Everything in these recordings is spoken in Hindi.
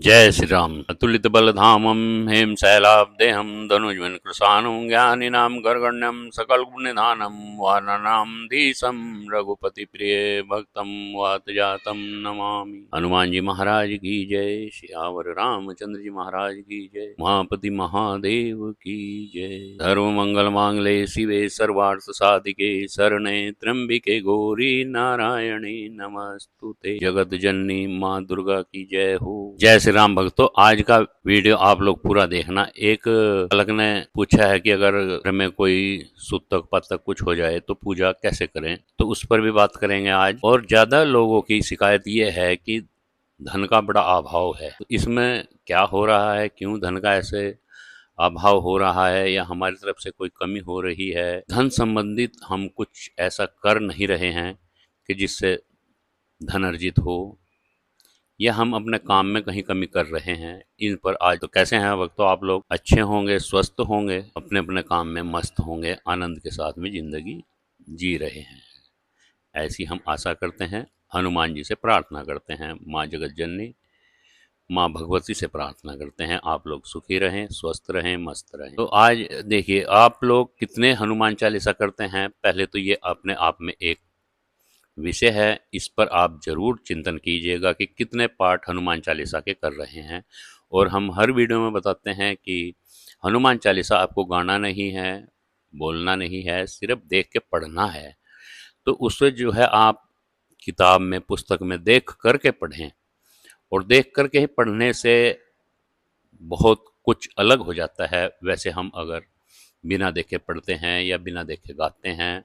जय श्री राम। अतुलित बलधामं हेम शैलाब्देहं धनुजवन कृशानं ज्ञानिनां गर्गण्यं सकल गुणनिधानं वानरां धीशं रघुपति प्रिय भक्तं वात जातं नमामि। हनुमान जी महाराज की जय। श्यावर रामचंद्र जी महाराज की जय। महापति महादेव की जय। सर्व मंगल मांगले शिवे सर्वार्थ साधिके शरणे त्र्यंबिके गौरी नारायणी नमस्तुते। जगत जननी माँ दुर्गा की जय हो। जय श्री राम भक्तों, आज का वीडियो आप लोग पूरा देखना। एक बालक ने पूछा है कि अगर घर में कोई सूतक पातक कुछ हो जाए तो पूजा कैसे करें, तो उस पर भी बात करेंगे आज। और ज्यादा लोगों की शिकायत ये है कि धन का बड़ा अभाव है। तो इसमें क्या हो रहा है, क्यों धन का ऐसे अभाव हो रहा है, या हमारी तरफ से कोई कमी हो रही है, धन संबंधित हम कुछ ऐसा कर नहीं रहे हैं कि जिससे धन अर्जित हो, या हम अपने काम में कहीं कमी कर रहे हैं। इन पर आज तो कैसे हैं वक्तों आप लोग? अच्छे होंगे, स्वस्थ होंगे, अपने अपने काम में मस्त होंगे, आनंद के साथ में जिंदगी जी रहे हैं, ऐसी हम आशा करते हैं। हनुमान जी से प्रार्थना करते हैं, माँ जगत जननी माँ भगवती से प्रार्थना करते हैं आप लोग सुखी रहें, स्वस्थ रहें, मस्त रहें। तो आज देखिए, आप लोग कितने हनुमान चालीसा करते हैं, पहले तो ये अपने आप में एक विषय है। इस पर आप जरूर चिंतन कीजिएगा कि कितने पाठ हनुमान चालीसा के कर रहे हैं। और हम हर वीडियो में बताते हैं कि हनुमान चालीसा आपको गाना नहीं है, बोलना नहीं है, सिर्फ देख के पढ़ना है। तो उससे जो है आप किताब में, पुस्तक में देख करके पढ़ें, और देख करके ही पढ़ने से बहुत कुछ अलग हो जाता है। वैसे हम अगर बिना देखे पढ़ते हैं या बिना देखे गाते हैं,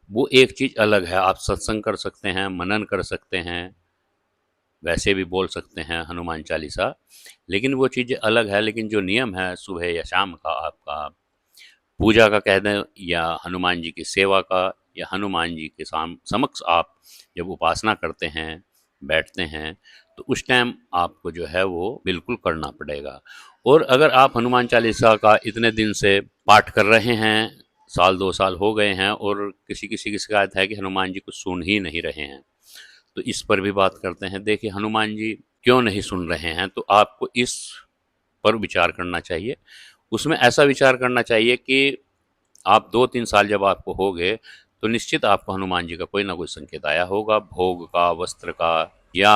वो एक चीज़ अलग है। आप सत्संग कर सकते हैं, मनन कर सकते हैं, वैसे भी बोल सकते हैं हनुमान चालीसा, लेकिन वो चीज़ अलग है। लेकिन जो नियम है सुबह या शाम का, आपका पूजा का कह दें, या हनुमान जी की सेवा का, या हनुमान जी के समक्ष आप जब उपासना करते हैं, बैठते हैं, तो उस टाइम आपको जो है वो बिल्कुल करना पड़ेगा। और अगर आप हनुमान चालीसा का इतने दिन से पाठ कर रहे हैं, साल 2 साल हो गए हैं, और किसी किसी की शिकायत है कि हनुमान जी को सुन ही नहीं रहे हैं, तो इस पर भी बात करते हैं। देखिए, हनुमान जी क्यों नहीं सुन रहे हैं, तो आपको इस पर विचार करना चाहिए। उसमें ऐसा विचार करना चाहिए कि आप 2-3 साल जब आपको हो गए, तो निश्चित आपको हनुमान जी का कोई ना कोई संकेत आया होगा, भोग का, वस्त्र का, या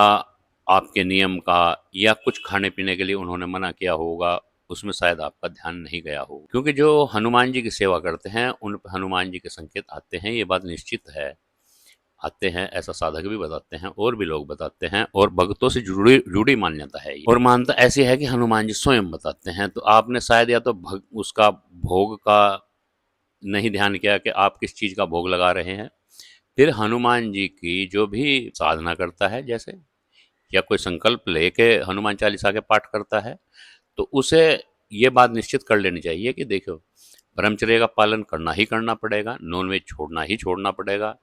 आपके नियम का, या कुछ खाने पीने के लिए उन्होंने मना किया होगा, उसमें शायद आपका ध्यान नहीं गया हो। क्योंकि जो हनुमान जी की सेवा करते हैं उन पर हनुमान जी के संकेत आते हैं, ये बात निश्चित है, आते हैं। ऐसा साधक भी बताते हैं और भी लोग बताते हैं, और भक्तों से जुड़ी जुड़ी मान्यता है ये। और मान्यता ऐसी है कि हनुमान जी स्वयं बताते हैं। तो आपने शायद या तो उसका भोग का नहीं ध्यान किया कि आप किस चीज़ का भोग लगा रहे हैं। फिर हनुमान जी की जो भी साधना करता है, जैसे या कोई संकल्प लेके हनुमान चालीसा के पाठ करता है, तो उसे ये बात निश्चित कर लेनी चाहिए कि देखो, ब्रह्मचर्य का पालन करना ही करना पड़ेगा, नॉनवेज छोड़ना ही छोड़ना पड़ेगा।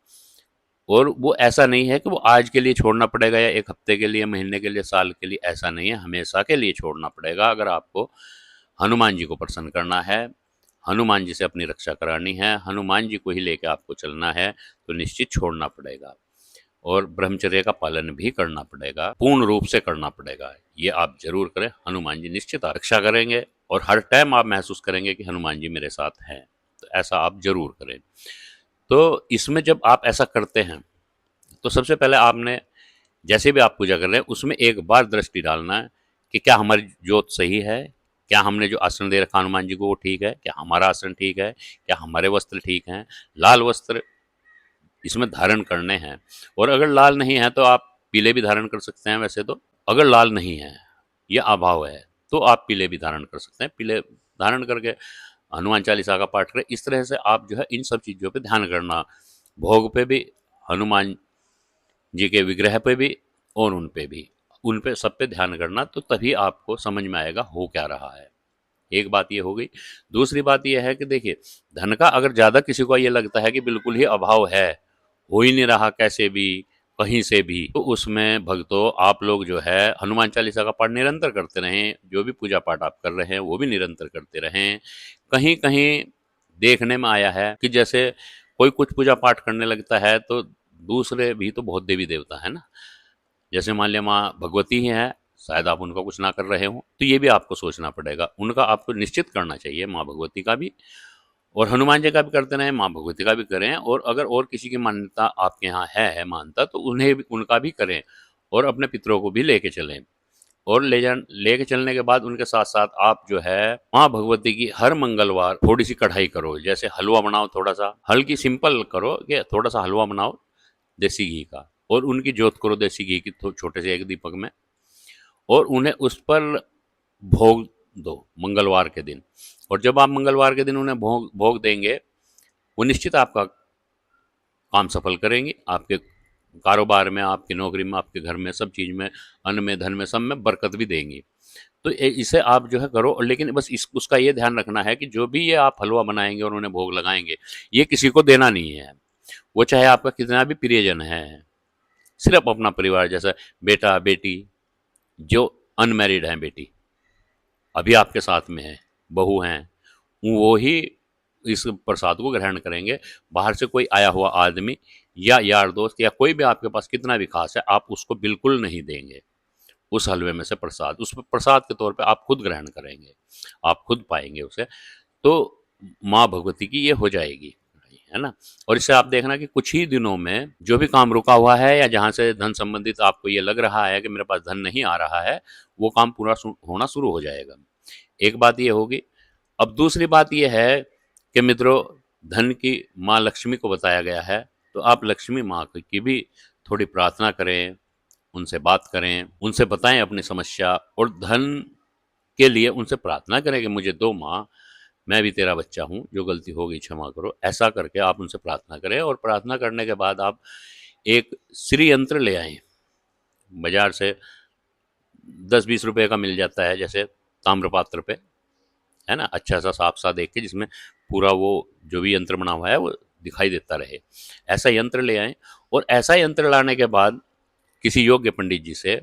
और वो ऐसा नहीं है कि वो आज के लिए छोड़ना पड़ेगा, या एक हफ्ते के लिए, महीने के लिए, साल के लिए, ऐसा नहीं है, हमेशा के लिए छोड़ना पड़ेगा। अगर आपको हनुमान जी को प्रसन्न करना है, हनुमान जी से अपनी रक्षा करानी है, हनुमान जी को ही लेकर आपको चलना है, तो निश्चित छोड़ना पड़ेगा। और ब्रह्मचर्य का पालन भी करना पड़ेगा, पूर्ण रूप से करना पड़ेगा। ये आप जरूर करें, हनुमान जी निश्चित रक्षा करेंगे, और हर टाइम आप महसूस करेंगे कि हनुमान जी मेरे साथ हैं। तो ऐसा आप जरूर करें। तो इसमें जब आप ऐसा करते हैं, तो सबसे पहले आपने, जैसे भी आप पूजा कर रहे हैं, उसमें एक बार दृष्टि डालना है कि क्या हमारी ज्योत सही है, क्या हमने जो आसन दे रखा हनुमान जी को वो ठीक है, क्या हमारा आसन ठीक है, क्या हमारे वस्त्र ठीक हैं। लाल वस्त्र इसमें धारण करने हैं, और अगर लाल नहीं है तो आप पीले भी धारण कर सकते हैं। वैसे तो अगर लाल नहीं है या अभाव है, तो आप पीले भी धारण कर सकते हैं। पीले धारण करके हनुमान चालीसा का पाठ करें। इस तरह से आप जो है इन सब चीज़ों पे ध्यान करना, भोग पे भी, हनुमान जी के विग्रह पे भी, और उन पे भी, उन पे सब पे ध्यान करना, तो तभी आपको समझ में आएगा हो क्या रहा है। एक बात ये हो गई। दूसरी बात ये है कि देखिए, धन का अगर ज़्यादा किसी को ये लगता है कि बिल्कुल ही अभाव है, हो ही नहीं रहा कैसे भी, कहीं से भी, तो उसमें भक्तों आप लोग जो है हनुमान चालीसा का पाठ निरंतर करते रहें। जो भी पूजा पाठ आप कर रहे हैं वो भी निरंतर करते रहें। कहीं कहीं देखने में आया है कि जैसे कोई कुछ पूजा पाठ करने लगता है, तो दूसरे भी तो बहुत देवी देवता है ना। जैसे मान लिया माँ भगवती ही है, शायद आप उनका कुछ ना कर रहे हो, तो ये भी आपको सोचना पड़ेगा। उनका आपको निश्चित करना चाहिए, माँ भगवती का भी और हनुमान जी का भी करते रहें, माँ भगवती का भी करें, और अगर और किसी की मान्यता आपके यहाँ है मानता, तो उन्हें भी उनका भी करें और अपने पितरों को भी लेके चलें। और लेके चलने के बाद उनके साथ साथ आप जो है माँ भगवती की हर मंगलवार थोड़ी सी कढ़ाई करो, जैसे हलवा बनाओ, थोड़ा सा हल्की सिंपल करो कि थोड़ा सा हलवा बनाओ देसी घी का, और उनकी जोत करो देसी घी की छोटे से एक दीपक में, और उन्हें उस पर भोग दो मंगलवार के दिन। और जब आप मंगलवार के दिन उन्हें भोग भोग देंगे, वो निश्चित आपका काम सफल करेंगे, आपके कारोबार में, आपकी नौकरी में, आपके घर में, सब चीज़ में, अन्न में, धन में, सब में बरकत भी देंगी। तो इसे आप जो है करो, लेकिन बस उसका ये ध्यान रखना है कि जो भी ये आप हलवा बनाएंगे और उन्हें भोग लगाएंगे, ये किसी को देना नहीं है। वो चाहे आपका कितना भी प्रियजन है, सिर्फ अपना परिवार, जैसा बेटा बेटी, जो अनमैरिड हैं, बेटी अभी आपके साथ में है, बहू हैं, वो ही इस प्रसाद को ग्रहण करेंगे। बाहर से कोई आया हुआ आदमी या यार दोस्त या कोई भी आपके पास कितना भी खास है, आप उसको बिल्कुल नहीं देंगे उस हलवे में से प्रसाद। उस प्रसाद के तौर पे आप खुद ग्रहण करेंगे, आप खुद पाएंगे उसे। तो माँ भगवती की ये हो जाएगी, है ना। और इससे आप देखना कि कुछ ही दिनों में जो भी काम रुका हुआ है या जहाँ से धन संबंधित आपको ये लग रहा है कि मेरे पास धन नहीं आ रहा है, वो काम पूरा होना शुरू हो जाएगा। एक बात ये होगी। अब दूसरी बात ये है कि मित्रों, धन की माँ लक्ष्मी को बताया गया है, तो आप लक्ष्मी माँ की भी थोड़ी प्रार्थना करें, उनसे बात करें, उनसे बताएं अपनी समस्या, और धन के लिए उनसे प्रार्थना करें कि मुझे दो माँ, मैं भी तेरा बच्चा हूँ, जो गलती हो गई क्षमा करो। ऐसा करके आप उनसे प्रार्थना करें, और प्रार्थना करने के बाद आप एक श्री यंत्र ले आएं। बाजार से 10-20 रुपए का मिल जाता है, जैसे ताम्र पात्र पे, है ना, अच्छा सा साफ सा देख के, जिसमें पूरा वो जो भी यंत्र बना हुआ है वो दिखाई देता रहे, ऐसा यंत्र ले आएं। और ऐसा यंत्र लाने के बाद किसी योग्य पंडित जी से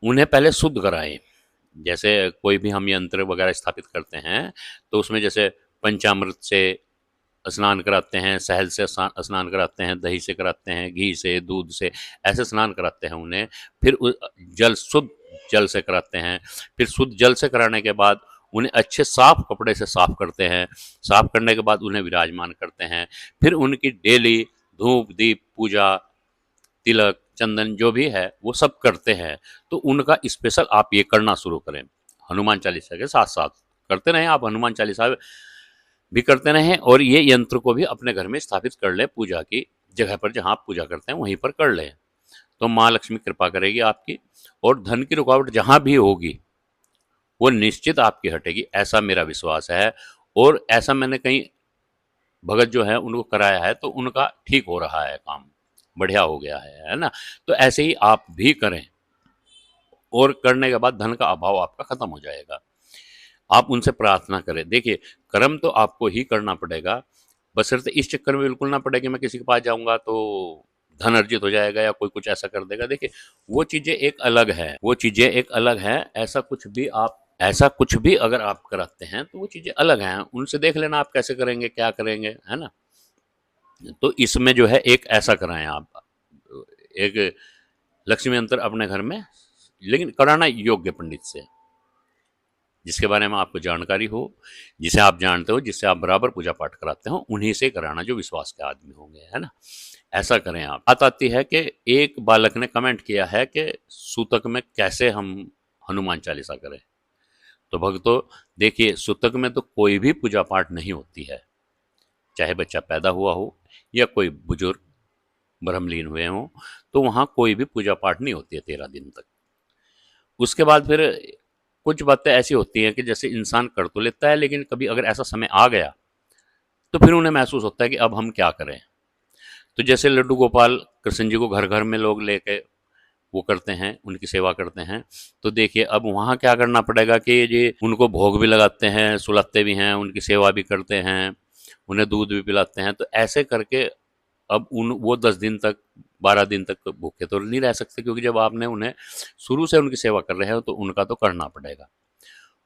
उन्हें पहले शुद्ध कराएं। जैसे कोई भी हम यंत्र वगैरह स्थापित करते हैं, तो उसमें जैसे पंचामृत से स्नान कराते हैं, शहद से स्नान कराते हैं, दही से कराते हैं, घी से, दूध से, ऐसे स्नान कराते हैं उन्हें। फिर जल शुद्ध जल से कराते हैं। फिर शुद्ध जल से कराने के बाद उन्हें अच्छे साफ कपड़े से साफ करते हैं। साफ करने के बाद उन्हें विराजमान करते हैं। फिर उनकी डेली धूप दीप पूजा, तिलक चंदन जो भी है वो सब करते हैं। तो उनका स्पेशल आप ये करना शुरू करें, हनुमान चालीसा के साथ साथ करते रहें। आप हनुमान चालीसा भी करते रहें, और ये यंत्र को भी अपने घर में स्थापित कर लें, पूजा की जगह पर जहां आप पूजा करते हैं वहीं पर कर लें। तो माँ लक्ष्मी कृपा करेगी आपकी, और धन की रुकावट जहां भी होगी वो निश्चित आपकी हटेगी, ऐसा मेरा विश्वास है। और ऐसा मैंने कई भगत जो है उनको कराया है, तो उनका ठीक हो रहा है काम, बढ़िया हो गया है ना। तो ऐसे ही आप भी करें, और करने के बाद धन का अभाव आपका खत्म हो जाएगा। आप उनसे प्रार्थना करें। देखिए, कर्म तो आपको ही करना पड़ेगा, बशर्ते इस चक्कर में बिल्कुल ना पड़े कि मैं किसी के पास जाऊंगा तो धन अर्जित हो जाएगा या कोई कुछ ऐसा कर देगा। देखिए, वो चीजें एक अलग है, वो चीजें एक अलग है। ऐसा कुछ भी अगर आप कराते हैं तो वो चीजें अलग हैं, उनसे देख लेना आप कैसे करेंगे, क्या करेंगे, है ना। तो इसमें जो है एक ऐसा कराएं आप, एक लक्ष्मी यंत्र अपने घर में, लेकिन कराना योग्य पंडित से, जिसके बारे में आपको जानकारी हो, जिसे आप जानते हो, जिससे आप बराबर पूजा पाठ कराते हो, उन्हीं से कराना जो विश्वास के आदमी होंगे, है ना। ऐसा करें आप। बात आती है कि एक बालक ने कमेंट किया है कि सूतक में कैसे हम हनुमान चालीसा करें। तो भक्तों, देखिए, सूतक में तो कोई भी पूजा पाठ नहीं होती है, चाहे बच्चा पैदा हुआ हो या कोई बुजुर्ग ब्रह्मलीन हुए हों, तो वहाँ कोई भी पूजा पाठ नहीं होती है 13 दिन तक। उसके बाद फिर कुछ बातें ऐसी होती हैं कि जैसे इंसान कर तो लेता है, लेकिन कभी अगर ऐसा समय आ गया तो फिर उन्हें महसूस होता है कि अब हम क्या करें। तो जैसे लड्डू गोपाल कृष्ण जी को घर घर में लोग लेके वो करते हैं, उनकी सेवा करते हैं। तो देखिए, अब वहाँ क्या करना पड़ेगा कि ये उनको भोग भी लगाते हैं, सुलाते भी हैं, उनकी सेवा भी करते हैं, उन्हें दूध भी पिलाते हैं। तो ऐसे करके अब वो 10 दिन तक, 12 दिन तक भूखे तो नहीं रह सकते, क्योंकि जब आपने उन्हें शुरू से उनकी सेवा कर रहे हो तो उनका तो करना पड़ेगा।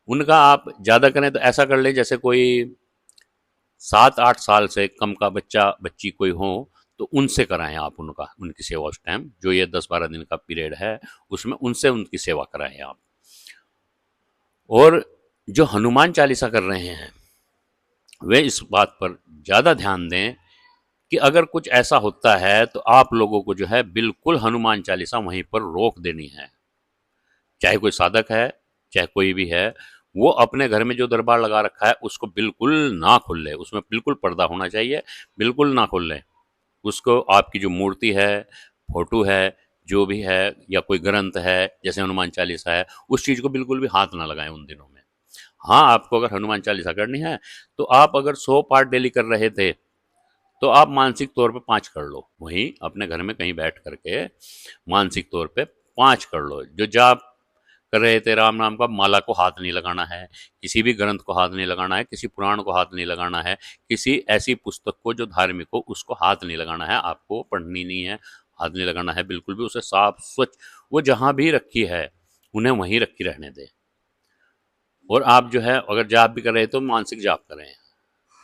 उनका आप ज़्यादा करें तो ऐसा कर लें, जैसे कोई 7-8 साल से कम का बच्चा बच्ची कोई हो, तो उनसे कराएं आप उनकी सेवा उस टाइम, जो ये 10-12 दिन का पीरियड है उसमें उनसे उनकी सेवा कराएं आप। और जो हनुमान चालीसा कर रहे हैं वे इस बात पर ज़्यादा ध्यान दें कि अगर कुछ ऐसा होता है तो आप लोगों को जो है बिल्कुल हनुमान चालीसा वहीं पर रोक देनी है। चाहे कोई साधक है, चाहे कोई भी है, वो अपने घर में जो दरबार लगा रखा है उसको बिल्कुल ना खोले, उसमें बिल्कुल पर्दा होना चाहिए, बिल्कुल ना खोलें। उसको आपकी जो मूर्ति है, फोटो है, जो भी है या कोई ग्रंथ है जैसे हनुमान चालीसा है, उस चीज़ को बिल्कुल भी हाथ ना लगाएं उन दिनों में। हाँ, आपको अगर हनुमान चालीसा करनी है तो आप अगर 100 पाठ डेली कर रहे थे तो आप मानसिक तौर पे 5 कर लो, वहीं अपने घर में कहीं बैठ करके मानसिक तौर पे 5 कर लो। जो जाप कर रहे थे राम नाम का, माला को हाथ नहीं लगाना है, किसी भी ग्रंथ को हाथ नहीं लगाना है, किसी पुराण को हाथ नहीं लगाना है, किसी ऐसी पुस्तक को जो धार्मिक हो उसको हाथ नहीं लगाना है, आपको पढ़नी नहीं है, हाथ नहीं लगाना है बिल्कुल भी। उसे साफ स्वच्छ वो जहाँ भी रखी है उन्हें वहीं रखी रहने दें। और आप जो है अगर जाप भी कर रहे तो मानसिक जाप करें,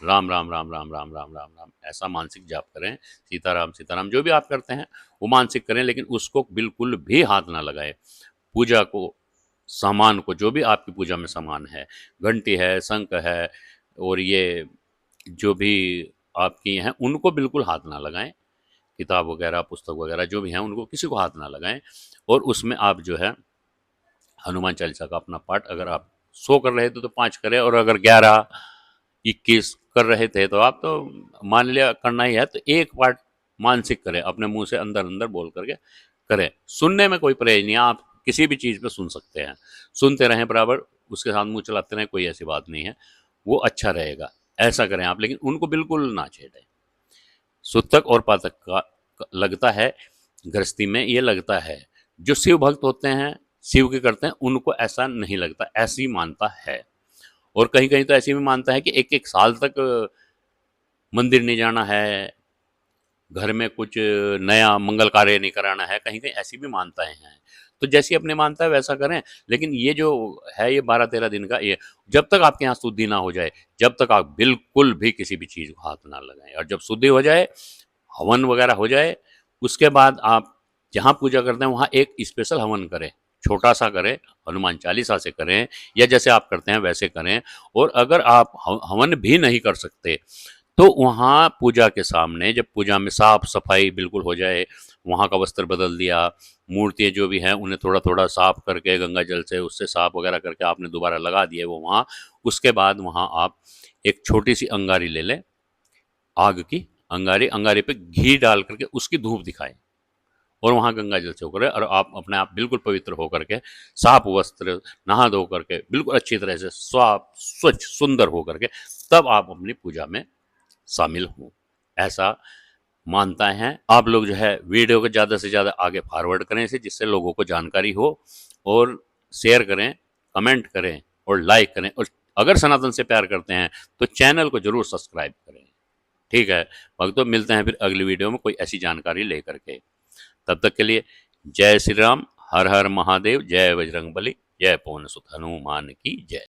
राम राम राम राम राम राम राम राम, ऐसा मानसिक जाप करें। सीताराम सीताराम जो भी आप करते हैं वो मानसिक करें, लेकिन उसको बिल्कुल भी हाथ ना लगाएं। पूजा को, सामान को, जो भी आपकी पूजा में सामान है, घंटी है, शंख है, और ये जो भी आपकी हैं उनको बिल्कुल हाथ ना लगाएं। किताब वगैरह, पुस्तक वगैरह जो भी हैं उनको किसी को हाथ ना लगाएं। और उसमें आप जो है हनुमान चालीसा का अपना पाठ, अगर आप 100 कर रहे थे तो 5 करें, और अगर 11-21 कर रहे थे तो आप तो मान लिया करना ही है तो एक पाठ मानसिक करें, अपने मुंह से अंदर अंदर बोल करके करें। सुनने में कोई परहेज नहीं है, आप किसी भी चीज़ पे सुन सकते हैं, सुनते रहें बराबर, उसके साथ मुंह चलाते रहें, कोई ऐसी बात नहीं है, वो अच्छा रहेगा। ऐसा करें आप, लेकिन उनको बिल्कुल ना छेड़ें। सुतक और पातक का लगता है गृहस्थी में, ये लगता है। जो शिव भक्त होते हैं, शिव के करते हैं, उनको ऐसा नहीं लगता, ऐसी मानता है। और कहीं कहीं तो ऐसी भी मानता है कि 1-1 साल तक मंदिर नहीं जाना है, घर में कुछ नया मंगल कार्य नहीं कराना है, कहीं कहीं ऐसी भी मानताएं हैं। तो जैसी अपनी मानता है वैसा करें, लेकिन ये जो है ये 12-13 दिन का, ये जब तक आपके यहाँ शुद्धि ना हो जाए, जब तक आप बिल्कुल भी किसी भी चीज़ को हाथ ना लगाएं। और जब शुद्धि हो जाए, हवन वगैरह हो जाए, उसके बाद आप जहाँ पूजा करते हैं वहाँ एक स्पेशल हवन करें, छोटा सा करें, हनुमान चालीसा से करें या जैसे आप करते हैं वैसे करें। और अगर आप हवन भी नहीं कर सकते तो वहाँ पूजा के सामने, जब पूजा में साफ सफाई बिल्कुल हो जाए, वहाँ का वस्त्र बदल दिया, मूर्तियाँ जो भी हैं उन्हें थोड़ा थोड़ा साफ करके गंगा जल से उससे साफ वगैरह करके आपने दोबारा लगा दिए वो वहाँ, उसके बाद वहाँ आप एक छोटी सी अंगारी ले लें, आग की अंगारी, अंगारी पे घी डाल करके उसकी धूप दिखाएं और वहाँ गंगा जल से होकर, और आप अपने आप बिल्कुल पवित्र होकर के, साफ वस्त्र, नहा धो करके बिल्कुल अच्छी तरह से साफ स्वच्छ सुंदर होकर के, तब आप अपनी पूजा में शामिल हों, ऐसा मानता हैं। आप लोग जो है वीडियो को ज़्यादा से ज़्यादा आगे फॉरवर्ड करें इसे, जिससे लोगों को जानकारी हो, और शेयर करें, कमेंट करें और लाइक करें। और अगर सनातन से प्यार करते हैं तो चैनल को जरूर सब्सक्राइब करें। ठीक है भक्तों, मिलते हैं फिर अगली वीडियो में कोई ऐसी जानकारी लेकर के। तब तक के लिए जय श्री राम, हर हर महादेव, जय बजरंग बली, जय पवन सुत हनुमान की जय।